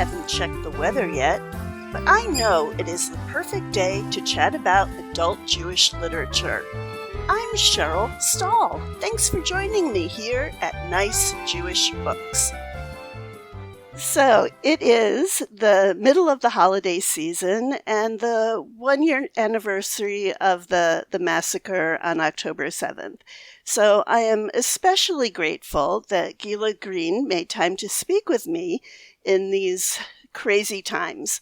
haven't checked the weather yet, but I know it is the perfect day to chat about adult Jewish literature. I'm Cheryl Stahl. Thanks for joining me here at Nice Jewish Books. So it is the middle of the holiday season and the 1-year anniversary of the massacre on October 7th. So I am especially grateful that Gila Green made time to speak with me in these crazy times.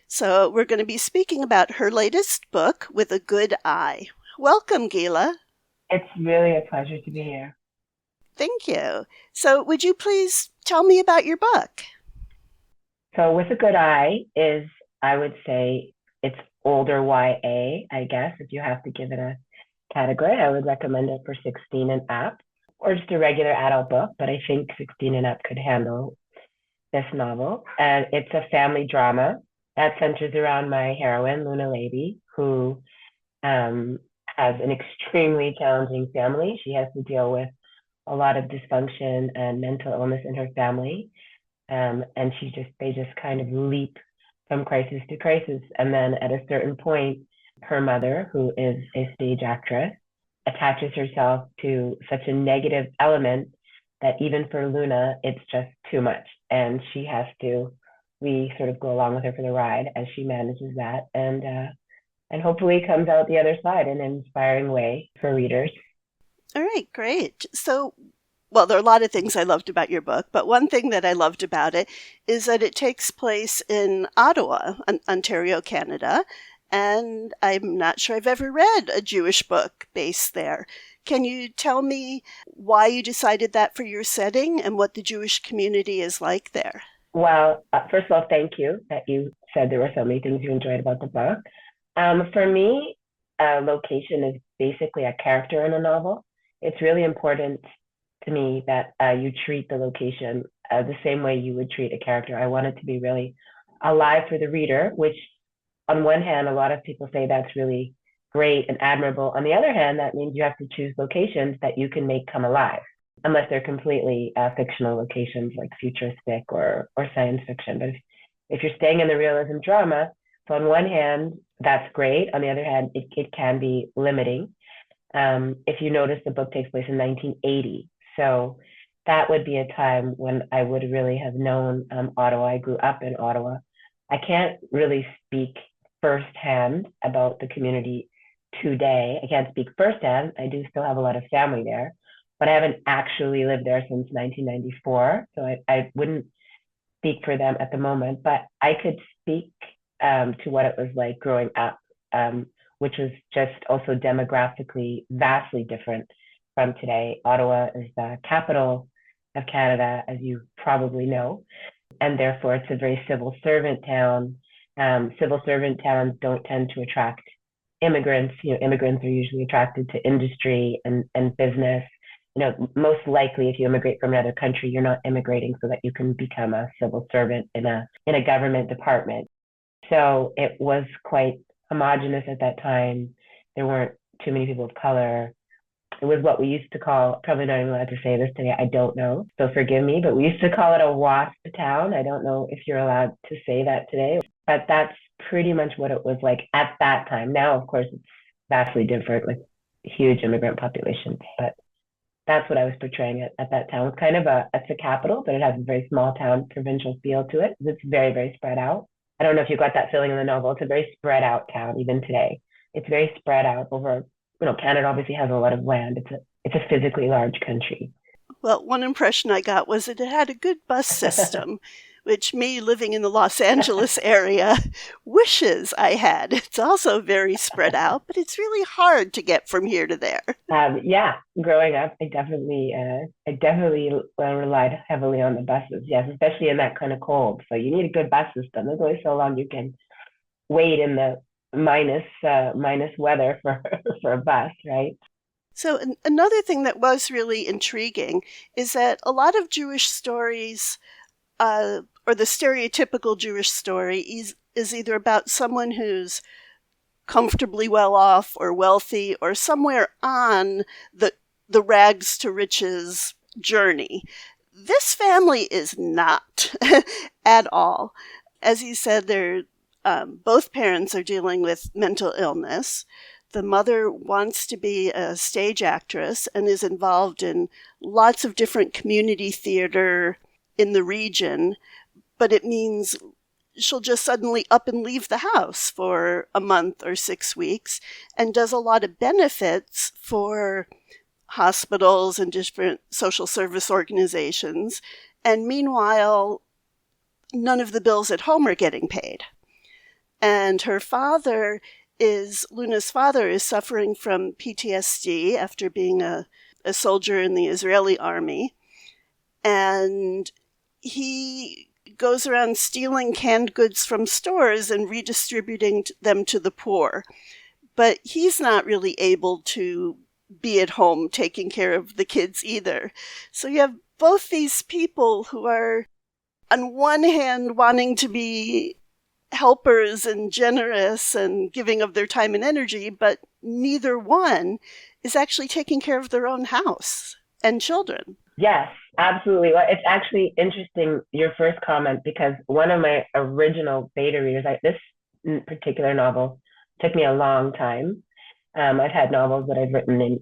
So we're going to be speaking about her latest book, With a Good Eye. Welcome, Gila. It's really a pleasure to be here. Thank you. So would you please tell me about your book? So With a Good Eye is, I would say, it's older YA, I guess. If you have to give it a category, I would recommend it for 16 and up, or just a regular adult book, but I think 16 and up could handle this novel. And it's a family drama that centers around my heroine, Levi, who has an extremely challenging family. She has to deal with a lot of dysfunction and mental illness in her family. And they just kind of leap from crisis to crisis. And then at a certain point, her mother, who is a stage actress, attaches herself to such a negative element that even for Luna, it's just too much. And we sort of go along with her for the ride as she manages that. And hopefully comes out the other side in an inspiring way for readers. All right, great. So, well, there are a lot of things I loved about your book, but one thing that I loved about it is that it takes place in Ottowa, Ontario, Canada, and I'm not sure I've ever read a Jewish book based there. Can you tell me why you decided that for your setting and what the Jewish community is like there? Well, first of all, thank you that you said there were so many things you enjoyed about the book. For me, location is basically a character in a novel. It's really important to me that you treat the location the same way you would treat a character. I want it to be really alive for the reader, which on one hand, a lot of people say that's really great and admirable. On the other hand, that means you have to choose locations that you can make come alive, unless they're completely fictional locations like futuristic or science fiction. But if you're staying in the realism drama, so on one hand, that's great. On the other hand, it can be limiting. If you notice, the book takes place in 1980. So that would be a time when I would really have known Ottawa. I grew up in Ottawa. I can't really speak firsthand about the community today. I can't speak firsthand. I do still have a lot of family there, but I haven't actually lived there since 1994. So I wouldn't speak for them at the moment, but I could speak to what it was like growing up, which was just also demographically vastly different from today. Ottawa is the capital of Canada, as you probably know, and therefore it's a very civil servant town. Civil servant towns don't tend to attract immigrants. Immigrants are usually attracted to industry and business. Most likely if you immigrate from another country, you're not immigrating so that you can become a civil servant in a government department. So it was quite homogenous at that time. There weren't too many people of color. It was what we used to call, probably not even allowed to say this today, I don't know, so forgive me, but we used to call it a WASP town. I don't know if you're allowed to say that today, but that's pretty much what it was like at that time. Now, of course, it's vastly different with huge immigrant populations, but that's what I was portraying at that town. It's kind of it's a capital, but it has a very small town, provincial feel to it. It's very, very spread out. I don't know if you got that feeling in the novel. It's a very spread out town, even today. It's very spread out over, Canada obviously has a lot of land. It's a physically large country. Well, one impression I got was that it had a good bus system, which me living in the Los Angeles area wishes I had. It's also very spread out, but it's really hard to get from here to there. Yeah, growing up, I definitely relied heavily on the buses. Yes, especially in that kind of cold. So you need a good bus system. There's only so long you can wait in the minus weather for a bus, right? So another thing that was really intriguing is that a lot of Jewish stories, or the stereotypical Jewish story, is either about someone who's comfortably well off or wealthy or somewhere on the rags to riches journey. This family is not at all. As you said, they're both parents are dealing with mental illness. The mother wants to be a stage actress and is involved in lots of different community theater in the region, but it means she'll just suddenly up and leave the house for a month or 6 weeks and does a lot of benefits for hospitals and different social service organizations. And meanwhile, none of the bills at home are getting paid. And Luna's father is suffering from PTSD after being a soldier in the Israeli army. And he goes around stealing canned goods from stores and redistributing them to the poor. But he's not really able to be at home taking care of the kids either. So you have both these people who are, on one hand, wanting to be helpers and generous and giving of their time and energy, but neither one is actually taking care of their own house and children. Yes, absolutely. Well, it's actually interesting, your first comment, because one of my original beta readers, this particular novel took me a long time. I've had novels that I've written in,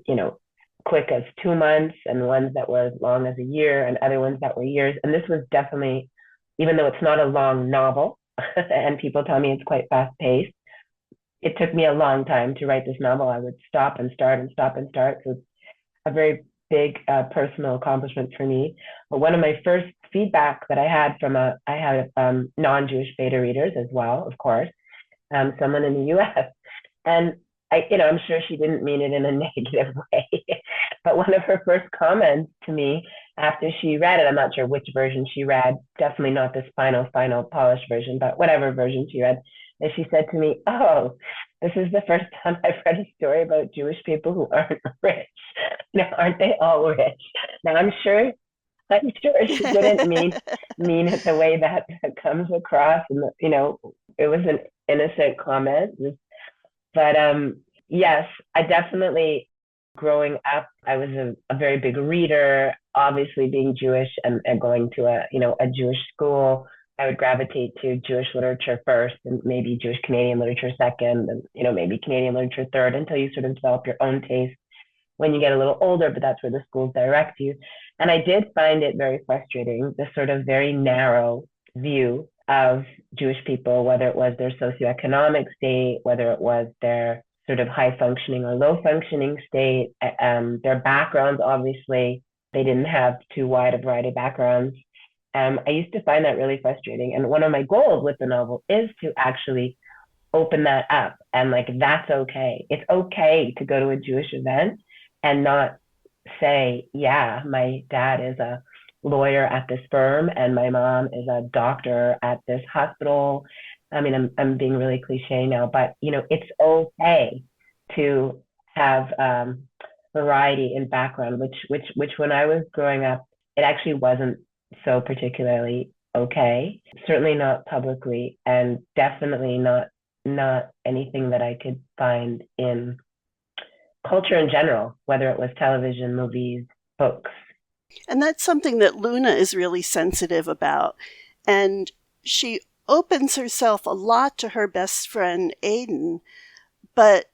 quick as 2 months, and ones that were as long as a year, and other ones that were years. And this was definitely, even though it's not a long novel, and people tell me it's quite fast paced, it took me a long time to write this novel. I would stop and start and stop and start. So it's a very big personal accomplishment for me. But one of my first feedback that I had non-Jewish beta readers as well, of course, someone in the US. And I'm sure she didn't mean it in a negative way, but one of her first comments to me after she read it, I'm not sure which version she read, definitely not this final polished version, but whatever version she read, and she said to me, "Oh, this is the first time I've read a story about Jewish people who aren't rich. Now, aren't they all rich?" Now, I'm sure she didn't mean it the way that comes across, and it was an innocent comment. But yes, I definitely, growing up, I was a very big reader. Obviously, being Jewish and going to a Jewish school, I would gravitate to Jewish literature first, and maybe Jewish Canadian literature second, and maybe Canadian literature third, until you sort of develop your own taste when you get a little older. But that's where the schools direct you. And I did find it very frustrating, this sort of very narrow view of Jewish people, whether it was their socioeconomic state, whether it was their sort of high functioning or low functioning state, their backgrounds. Obviously, they didn't have too wide a variety of backgrounds. I used to find that really frustrating. And one of my goals with the novel is to actually open that up, and that's okay. It's okay to go to a Jewish event and not say, yeah, my dad is a lawyer at this firm and my mom is a doctor at this hospital. I mean, I'm being really cliche now, but it's okay to have variety in background, which when I was growing up, it actually wasn't so particularly okay. Certainly not publicly, and definitely not anything that I could find in culture in general, whether it was television, movies, books. And that's something that Luna is really sensitive about. And she opens herself a lot to her best friend, Aiden, but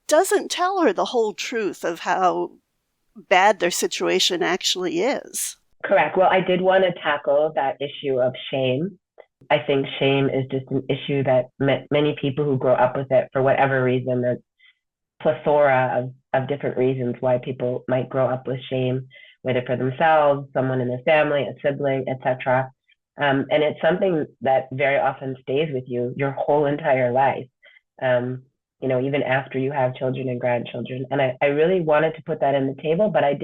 doesn't tell her the whole truth of how bad their situation actually is. Correct. Well, I did want to tackle that issue of shame. I think shame is just an issue that many people who grow up with it, for whatever reason, there's plethora of different reasons why people might grow up with shame, whether for themselves, someone in their family, a sibling, etc. And it's something that very often stays with you your whole entire life, even after you have children and grandchildren. And I really wanted to put that in the table, but I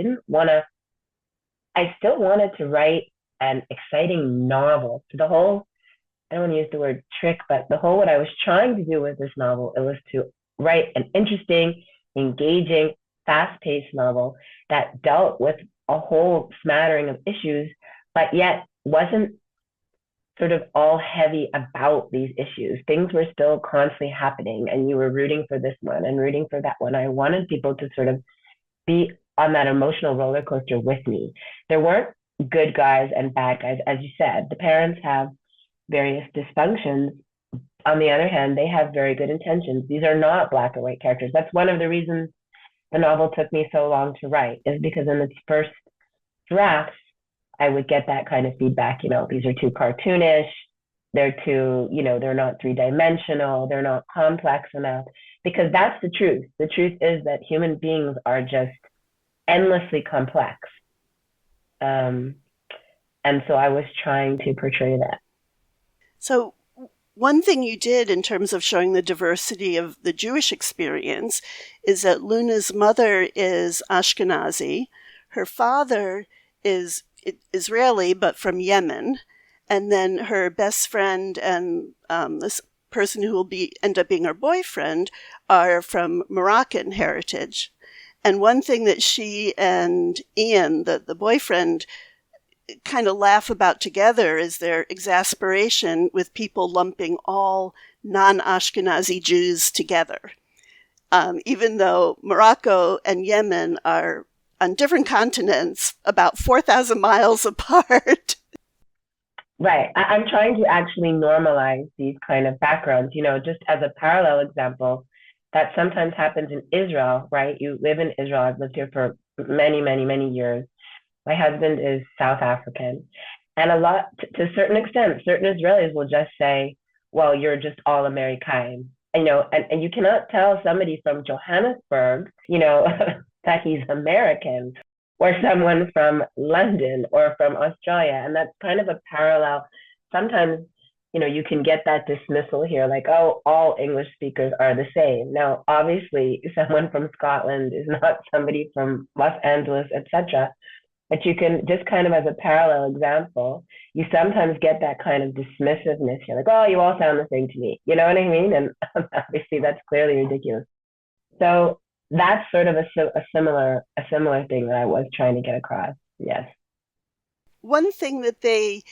still wanted to write an exciting novel. I don't want to use the word trick, but what I was trying to do with this novel, it was to write an interesting, engaging, fast-paced novel that dealt with a whole smattering of issues, but yet wasn't sort of all heavy about these issues. Things were still constantly happening, and you were rooting for this one and rooting for that one. I wanted people to sort of be on that emotional roller coaster with me. There weren't good guys and bad guys. As you said, the parents have various dysfunctions. On the other hand, they have very good intentions. These are not black or white characters. That's one of the reasons the novel took me so long to write, is because in its first drafts, I would get that kind of feedback. These are too cartoonish. They're too, they're not three-dimensional. They're not complex enough. Because that's the truth. The truth is that human beings are just endlessly complex. Um, and so I was trying to portray that. So, one thing you did in terms of showing the diversity of the Jewish experience is that Luna's mother is Ashkenazi, her father is Israeli but from Yemen, and then her best friend and this person who will end up being her boyfriend are from Moroccan heritage. And one thing that she and Ian, the boyfriend, kind of laugh about together is their exasperation with people lumping all non-Ashkenazi Jews together. Even though Morocco and Yemen are on different continents, about 4,000 miles apart. Right. I'm trying to actually normalize these kind of backgrounds, just as a parallel example that sometimes happens in Israel, right? You live in Israel. I've lived here for many, many, many years. My husband is South African. And to a certain extent, certain Israelis will just say, well, you're just all American. And you cannot tell somebody from Johannesburg, that he's American, or someone from London or from Australia. And that's kind of a parallel. Sometimes, you can get that dismissal here, like, oh, all English speakers are the same. Now, obviously, someone from Scotland is not somebody from Los Angeles, etc. But you can just kind of as a parallel example, you sometimes get that kind of dismissiveness. You're like, oh, you all sound the same to me. You know what I mean? And obviously that's clearly ridiculous. So that's sort of a similar thing that I was trying to get across. Yes. One thing that they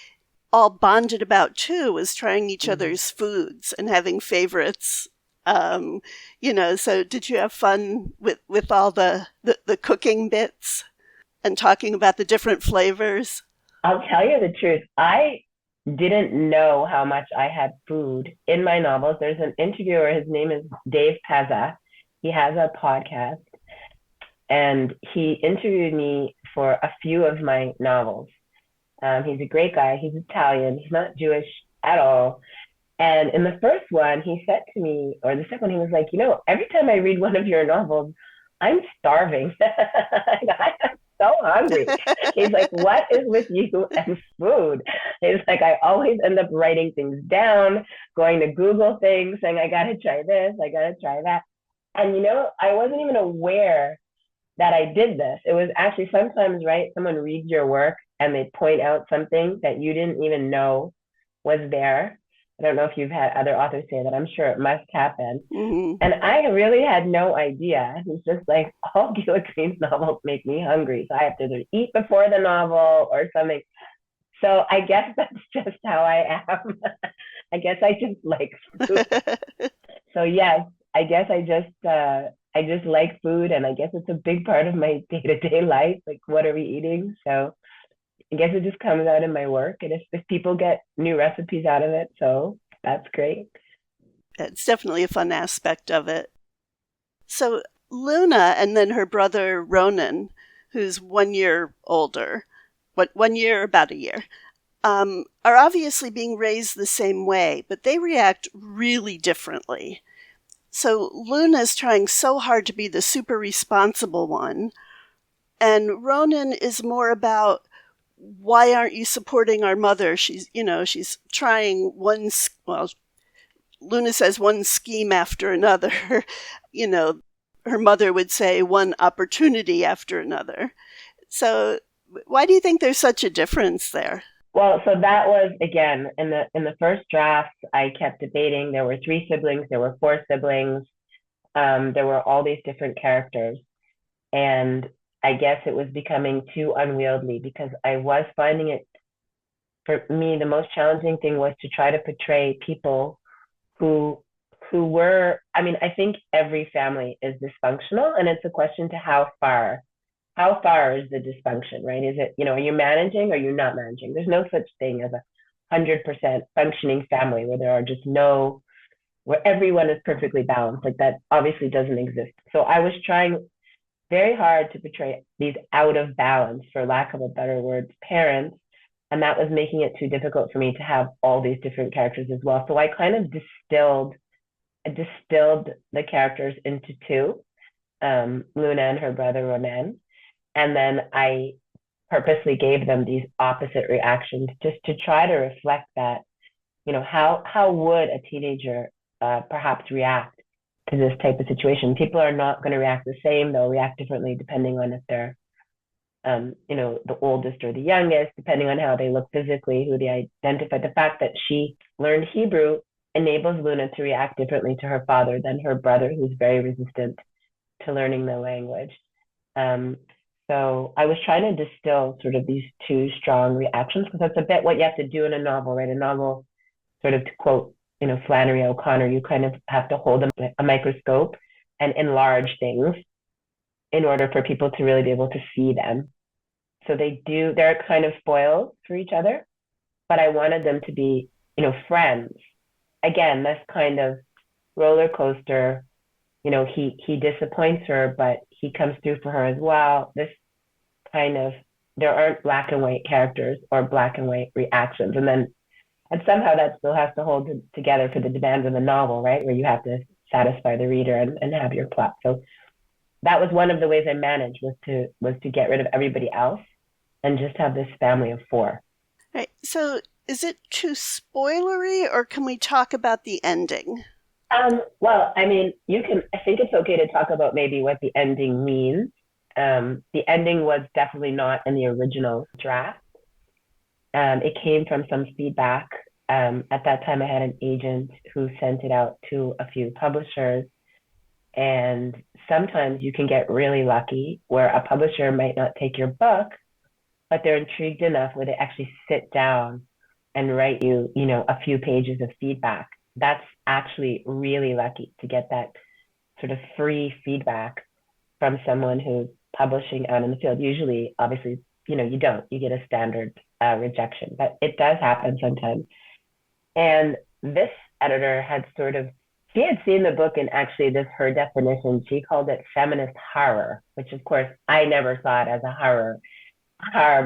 all bonded about too was trying each Mm-hmm. other's foods and having favorites. So did you have fun with all the cooking bits and talking about the different flavors? I'll tell you the truth. I didn't know how much I had food in my novels. There's an interviewer, his name is Dave Pezza. He has a podcast and he interviewed me for a few of my novels. He's a great guy. He's Italian. He's not Jewish at all. And in the first one, he said to me, or the second one, he was like, every time I read one of your novels, I'm starving. I'm so hungry. He's like, what is with you and food? He's like, I always end up writing things down, going to Google things, saying, I got to try this, I got to try that. And, I wasn't even aware that I did this. It was actually sometimes, right, someone reads your work and they point out something that you didn't even know was there. I don't know if you've had other authors say that. I'm sure it must happen. Mm-hmm. And I really had no idea. It's just like all Gila Green's novels make me hungry. So I have to either eat before the novel or something. So I guess that's just how I am. I guess I just like food. So yes, I guess I just like food, and I guess it's a big part of my day-to-day life. Like, what are we eating? So I guess it just comes out in my work, and if people get new recipes out of it, so that's great. It's definitely a fun aspect of it. So Luna and then her brother Ronen, who's 1 year older, about a year, are obviously being raised the same way, but they react really differently. So Luna's trying so hard to be the super responsible one, and Ronen is more about why aren't you supporting our mother? She's trying Luna says one scheme after another. you know, Her mother would say one opportunity after another. So why do you think there's such a difference there? Well, so that was again in the first draft. I kept debating. There were three siblings. There were four siblings. There were all these different characters, and I guess it was becoming too unwieldy because I was finding it, for me, the most challenging thing was to try to portray people who were, I mean, I think every family is dysfunctional, and it's a question to how far how far is the dysfunction, right? Is it, are you managing or are you not managing? There's no such thing as 100% functioning family where there are just no, where everyone is perfectly balanced. Like that obviously doesn't exist. So I was trying very hard to portray these out of balance, for lack of a better word, parents. And that was making it too difficult for me to have all these different characters as well. So I kind of distilled the characters into two, Luna and her brother Ronen. And then I purposely gave them these opposite reactions just to try to reflect that, how would a teenager perhaps react to this type of situation? People are not going to react the same. They'll react differently depending on if they're, the oldest or the youngest, depending on how they look physically, who they identify. The fact that she learned Hebrew enables Luna to react differently to her father than her brother, who's very resistant to learning the language. Um, so I was trying to distill sort of these two strong reactions, because that's a bit what you have to do in a novel, right? A novel, sort of to quote, Flannery O'Connor, you kind of have to hold a microscope and enlarge things in order for people to really be able to see them. So they're kind of spoiled for each other, but I wanted them to be, friends. Again, this kind of roller coaster, he disappoints her, but he comes through for her as well. This kind of, there aren't black and white characters or black and white reactions. And somehow that still has to hold together for the demands of the novel, right? Where you have to satisfy the reader and have your plot. So that was one of the ways I managed, was to get rid of everybody else and just have this family of four. Right. So is it too spoilery, or can we talk about the ending? Well, I mean, I think it's okay to talk about maybe what the ending means. The ending was definitely not in the original draft. It came from some feedback. At that time, I had an agent who sent it out to a few publishers. And sometimes you can get really lucky where a publisher might not take your book, but they're intrigued enough where they actually sit down and write you, a few pages of feedback. That's actually really lucky to get that sort of free feedback from someone who's publishing out in the field. Usually, obviously, you get a standard rejection, but it does happen sometimes. And this editor had she had seen the book, and actually her definition, she called it feminist horror, which of course I never saw it as a horror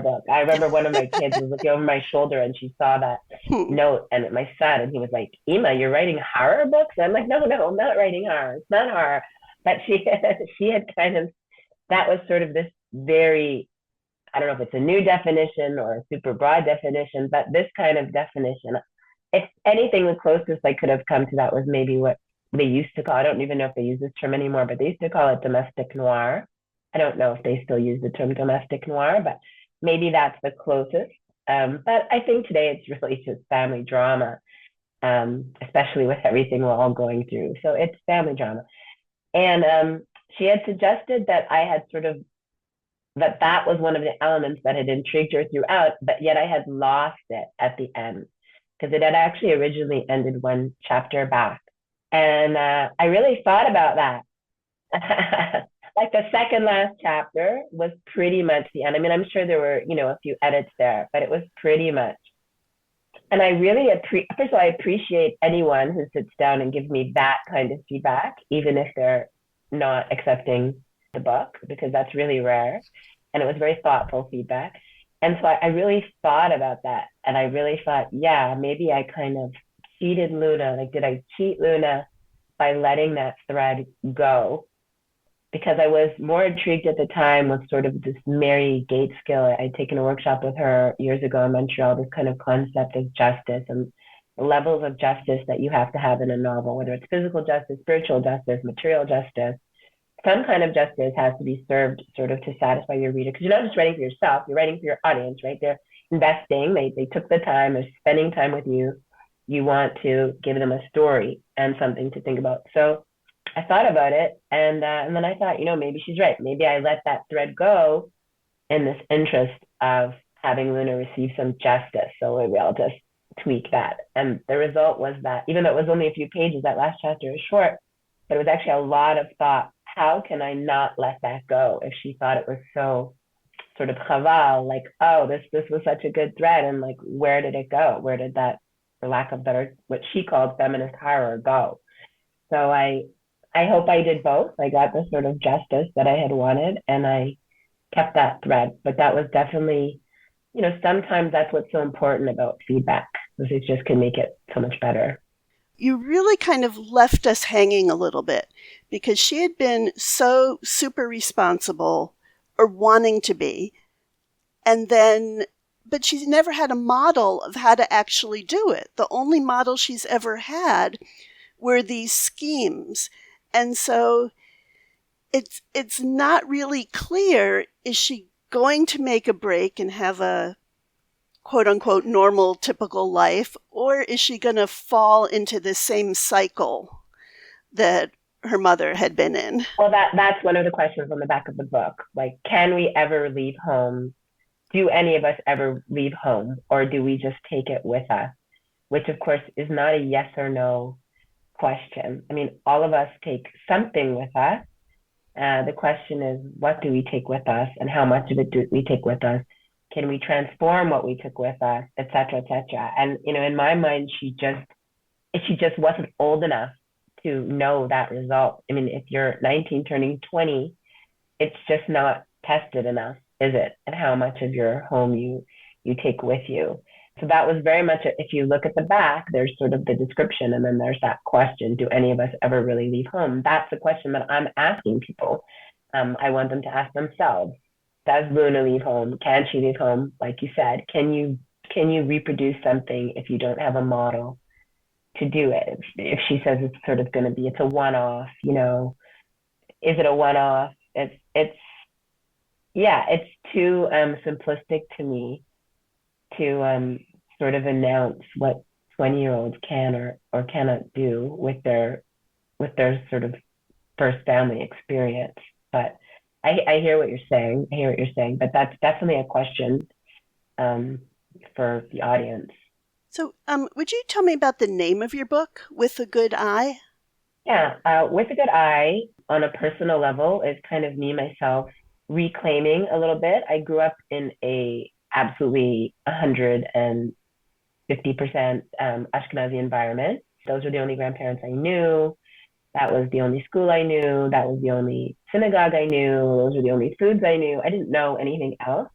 book. I remember one of my kids was looking over my shoulder and she saw that Hmm. note, and my son, and he was like, Ema, you're writing horror books? And I'm like, no, I'm not writing horror. It's not horror. But she had kind of, that was sort of this very, I don't know if it's a new definition or a super broad definition, but this kind of definition, if anything, the closest I could have come to that was maybe what they used to call, I don't even know if they use this term anymore, but they used to call it domestic noir. I don't know if they still use the term domestic noir, but maybe that's the closest. But I think today it's really just family drama, especially with everything we're all going through. So it's family drama. And she had suggested that I had that was one of the elements that had intrigued her throughout, but yet I had lost it at the end, because it had actually originally ended one chapter back. And I really thought about that. Like the second last chapter was pretty much the end. I mean, I'm sure there were, a few edits there, but it was pretty much. And I really first of all, I appreciate anyone who sits down and gives me that kind of feedback, even if they're not accepting the book, because that's really rare. And it was very thoughtful feedback. And so I really thought about that. And I really thought, yeah, maybe I kind of cheated Luna. Like, did I cheat Luna by letting that thread go? Because I was more intrigued at the time with sort of this Mary Gateskill. I'd taken a workshop with her years ago in Montreal, this kind of concept of justice and levels of justice that you have to have in a novel, whether it's physical justice, spiritual justice, material justice. Some kind of justice has to be served sort of to satisfy your reader, because you're not just writing for yourself, you're writing for your audience, right? They're investing, they took the time, they're spending time with you. You want to give them a story and something to think about. So I thought about it, and then I thought, maybe she's right. Maybe I let that thread go in this interest of having Luna receive some justice. So maybe I'll just tweak that. And the result was that, even though it was only a few pages, that last chapter is short, but it was actually a lot of thought how can I not let that go if she thought it was so sort of chaval, like, oh, this was such a good thread, and like, where did it go? Where did that, for lack of better, what she called feminist horror go? So I hope I did both. I got the sort of justice that I had wanted, and I kept that thread. But that was definitely, sometimes that's what's so important about feedback, because it just can make it so much better. You really kind of left us hanging a little bit because she had been so super responsible or wanting to be. And then, but she's never had a model of how to actually do it. The only model she's ever had were these schemes. And so it's not really clear, is she going to make a break and have a quote unquote normal typical life, or is she going to fall into the same cycle that her mother had been in? Well, that's one of the questions on the back of the book. Like, can we ever leave home? Do any of us ever leave home, or do we just take it with us? Which, of course, is not a yes or no question. I mean, all of us take something with us. The question is, what do we take with us, and how much of it do we take with us? Can we transform what we took with us, et cetera, et cetera? And in my mind, she just wasn't old enough to know that result. I mean, if you're 19 turning 20, it's just not tested enough, is it? And how much of your home you take with you. So that was very much, if you look at the back, there's sort of the description, and then there's that question, do any of us ever really leave home? That's the question that I'm asking people. I want them to ask themselves, does Luna leave home? Can she leave home? Like you said, can you reproduce something if you don't have a model to do it? If she says it's sort of going to be, it's a one-off, is it a one-off? It's too simplistic to me to sort of announce what 20-year-olds can or cannot do with their sort of first family experience. But I hear what you're saying. I hear what you're saying, but that's definitely a question um, for the audience. So, would you tell me about the name of your book, With a Good Eye? Yeah, with a good eye, on a personal level, is kind of me myself reclaiming a little bit. I grew up in a absolutely 150% Ashkenazi environment. Those were the only grandparents I knew. That was the only school I knew. That was the only synagogue I knew. Those were the only foods I knew. I didn't know anything else.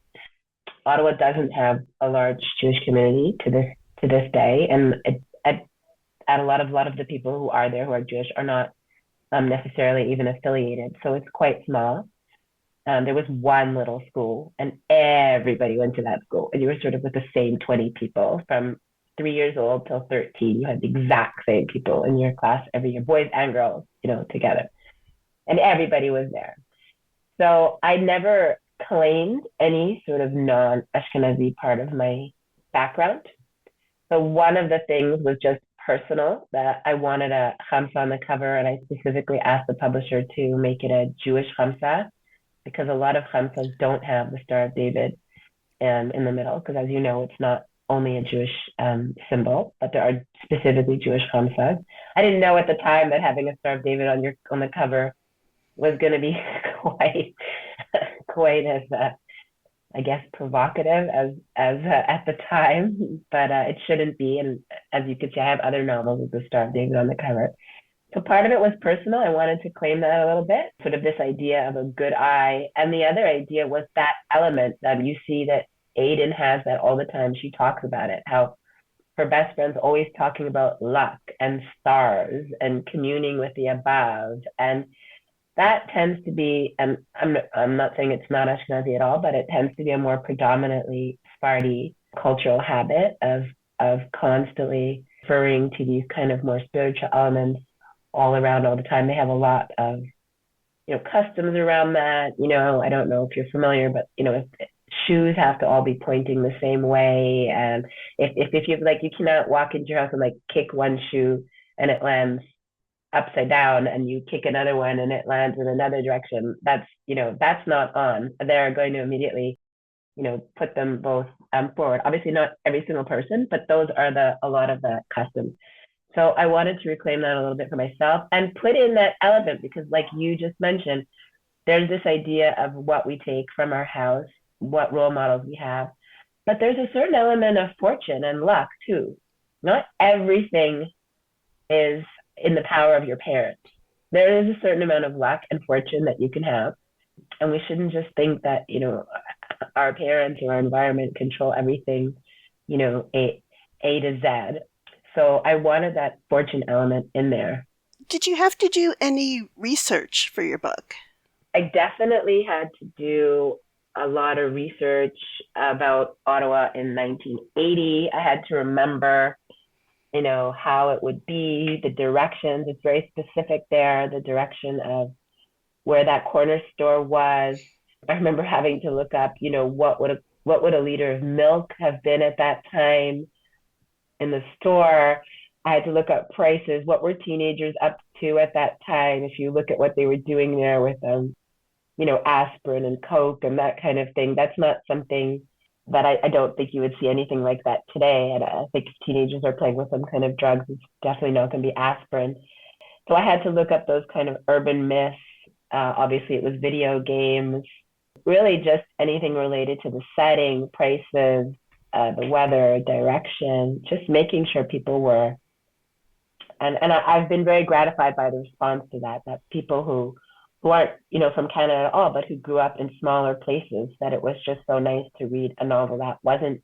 Ottawa doesn't have a large Jewish community to this day, and at a lot of the people who are there who are Jewish are not necessarily even affiliated. So it's quite small. There was one little school, and everybody went to that school, and you were sort of with the same 20 people from 3 years old till 13. You had the exact same people in your class every year, boys and girls, together, and everybody was there. So I never claimed any sort of non-Ashkenazi part of my background. So one of the things was just personal, that I wanted a chamsa on the cover, and I specifically asked the publisher to make it a Jewish chamsa, because a lot of chamsas don't have the Star of David in the middle, because as you know, it's not only a Jewish symbol, but there are specifically Jewish chamsas. I didn't know at the time that having a Star of David on the cover was going to be quite as I guess provocative as at the time, but it shouldn't be. And as you could see, I have other novels with the Star of David on the cover. So part of it was personal. I wanted to claim that a little bit, sort of this idea of a good eye. And the other idea was that element that you see that Aiden has that all the time. She talks about it, how her best friend's always talking about luck and stars and communing with the above. And that tends to be, and I'm not saying it's not Ashkenazi at all, but it tends to be a more predominantly Sephardi cultural habit of constantly referring to these kind of more spiritual elements all around all the time. They have a lot of customs around that. I don't know if you're familiar, but if shoes have to all be pointing the same way, and if you like, you cannot walk into your house and like kick one shoe and it lands upside down, and you kick another one and it lands in another direction. That's not on. They're going to immediately put them both forward. Obviously not every single person, but those are a lot of the customs. So I wanted to reclaim that a little bit for myself and put in that element because, like you just mentioned, there's this idea of what we take from our house, what role models we have, but there's a certain element of fortune and luck too. Not everything is in the power of your parents. There is a certain amount of luck and fortune that you can have. And we shouldn't just think that, our parents or our environment control everything, A to Z. So I wanted that fortune element in there. Did you have to do any research for your book? I definitely had to do a lot of research about Ottawa in 1980. I had to remember, how it would be, the directions. It's very specific there, the direction of where that corner store was. I remember having to look up, what would a liter of milk have been at that time in the store. I had to look up prices. What were teenagers up to at that time? If you look at what they were doing there with aspirin and coke and that kind of thing, that's not something that I don't think you would see anything like that today. And I think if teenagers are playing with some kind of drugs, it's definitely not going to be aspirin. So I had to look up those kind of urban myths. Obviously, it was video games, really just anything related to the setting, prices, the weather, direction, just making sure people were. And I've been very gratified by the response to that, that people who aren't, from Canada at all, but who grew up in smaller places, that it was just so nice to read a novel that wasn't,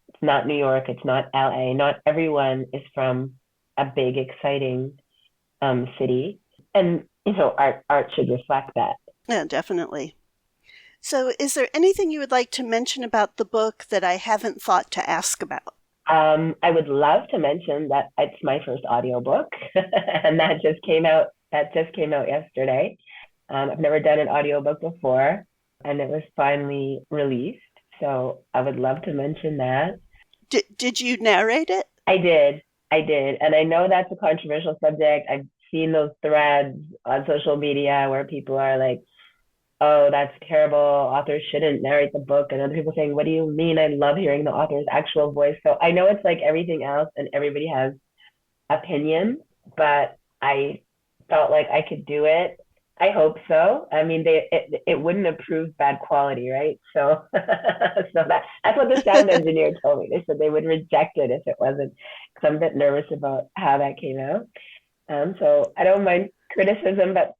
it's not New York, it's not LA. Not everyone is from a big, exciting city. And, art should reflect that. Yeah, definitely. So, is there anything you would like to mention about the book that I haven't thought to ask about? I would love to mention that it's my first audiobook, and that just came out. That just came out yesterday. I've never done an audiobook before, and it was finally released. So I would love to mention that. Did you narrate it? I did. I did. And I know that's a controversial subject. I've seen those threads on social media where people are like, oh, that's terrible. Authors shouldn't narrate the book. And other people saying, what do you mean? I love hearing the author's actual voice. So I know it's like everything else and everybody has opinion, but I felt like I could do it. I hope so. I mean, it wouldn't have proved bad quality, right? So that's what the sound engineer told me. They said they would reject it if it wasn't. Because I'm a bit nervous about how that came out. So I don't mind criticism, but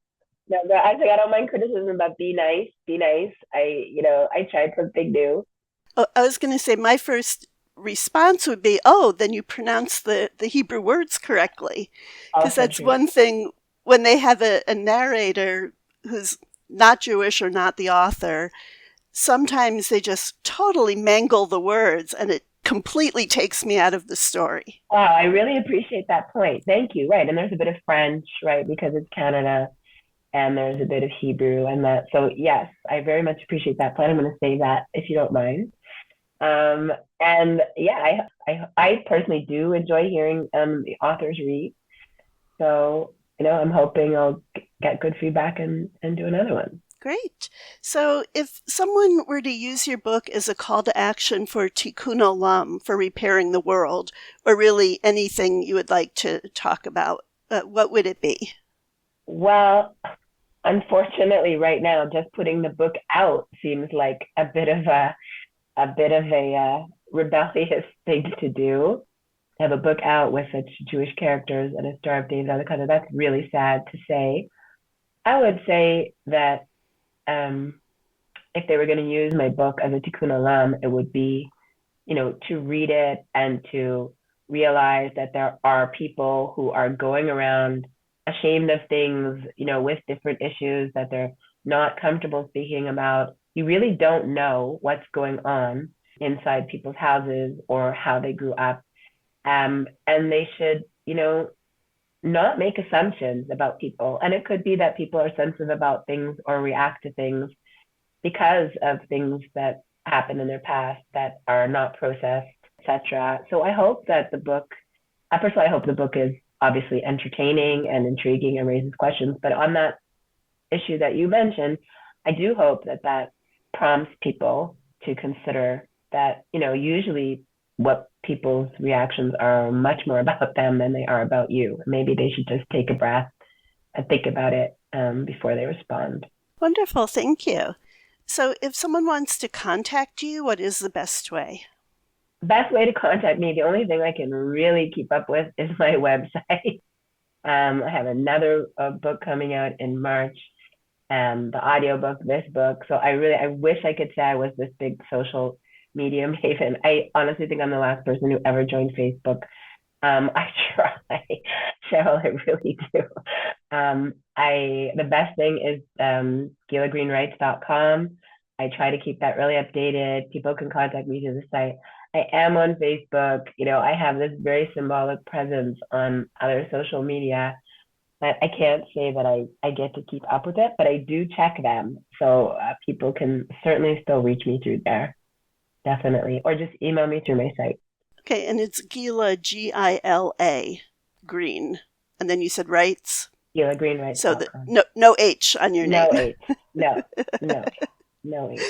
no, I think I don't mind criticism, but be nice, be nice. I tried something new. Oh, I was going to say my first response would be, oh, then you pronounce the Hebrew words correctly. Because Also that's true. one thing when they have a narrator who's not Jewish or not the author, sometimes they just totally mangle the words and it completely takes me out of the story. Wow, I really appreciate that point. Thank you. Right, and there's a bit of French, right, because it's Canada, and there's a bit of Hebrew and that. So yes, I very much appreciate that point. I'm going to say that if you don't mind. And yeah, I personally do enjoy hearing the authors read. So I'm hoping I'll get good feedback and do another one. Great. So, if someone were to use your book as a call to action for tikkun olam, for repairing the world, or really anything you would like to talk about, what would it be? Well, unfortunately, right now, just putting the book out seems like a bit of a rebellious thing to do. Have a book out with such Jewish characters and a Star of David on the cover. That's really sad to say. I would say that um, if they were going to use my book as a tikkun olam, it would be, to read it and to realize that there are people who are going around ashamed of things, with different issues that they're not comfortable speaking about. You really don't know what's going on inside people's houses or how they grew up. And they should, not make assumptions about people. And it could be that people are sensitive about things or react to things because of things that happened in their past that are not processed, etc. So I hope that the book, first of all, I hope the book is obviously entertaining and intriguing and raises questions. But on that issue that you mentioned, I do hope that that prompts people to consider that, usually what people's reactions are much more about them than they are about you. Maybe they should just take a breath and think about it before they respond. Wonderful, thank you. So if someone wants to contact you, what is the best way? Best way to contact me, the only thing I can really keep up with is my website. I have another book coming out in March, the audiobook, this book. So I wish I could say I was this big social media maven. I honestly think I'm the last person who ever joined Facebook. I try, Cheryl, I really do. The best thing is gilagreenwrites.com. I try to keep that really updated. People can contact me through the site. I am on Facebook. I have this very symbolic presence on other social media, but I can't say that I get to keep up with it, but I do check them. So people can certainly still reach me through there, definitely, or just email me through my site. Okay, and it's Gila, Gila, Green. And then you said rights? Gila Green Rights. So no H on your name. No H. No H.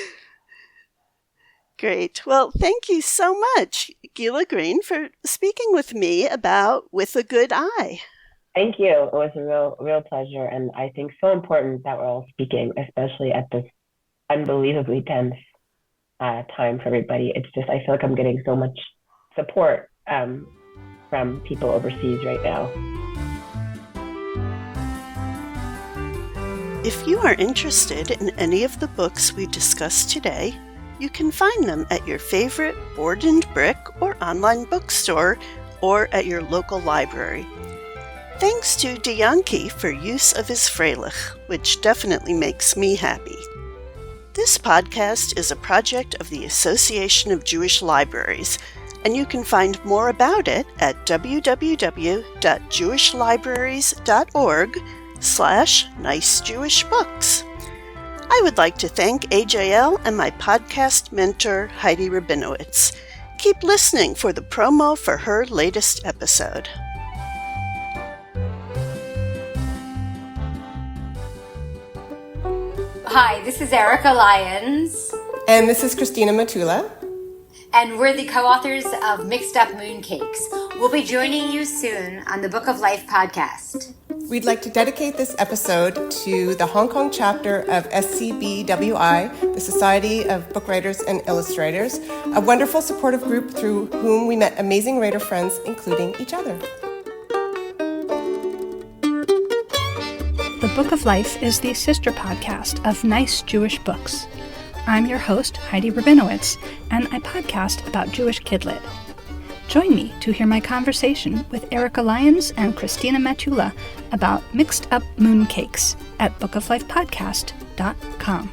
Great. Well, thank you so much, Gila Green, for speaking with me about With a Good Eye. Thank you. It was a real pleasure, and I think so important that we're all speaking, especially at this unbelievably tense time for everybody. It's just, I feel like I'm getting so much support from people overseas right now. If you are interested in any of the books we discussed today, you can find them at your favorite board and brick or online bookstore or at your local library. Thanks to Dianki for use of his Freilich, which definitely makes me happy. This podcast is a project of the Association of Jewish Libraries, and you can find more about it at www.jewishlibraries.org/nicejewishbooks. I would like to thank AJL and my podcast mentor, Heidi Rabinowitz. Keep listening for the promo for her latest episode. Hi, this is Erica Lyons. And this is Christina Matula. And we're the co-authors of Mixed Up Mooncakes. We'll be joining you soon on the Book of Life podcast. We'd like to dedicate this episode to the Hong Kong chapter of SCBWI, the Society of Book Writers and Illustrators, a wonderful supportive group through whom we met amazing writer friends, including each other. The Book of Life is the sister podcast of Nice Jewish Books. I'm your host, Heidi Rabinowitz, and I podcast about Jewish Kidlit. Join me to hear my conversation with Erica Lyons and Christina Matula about Mixed Up Mooncakes at bookoflifepodcast.com.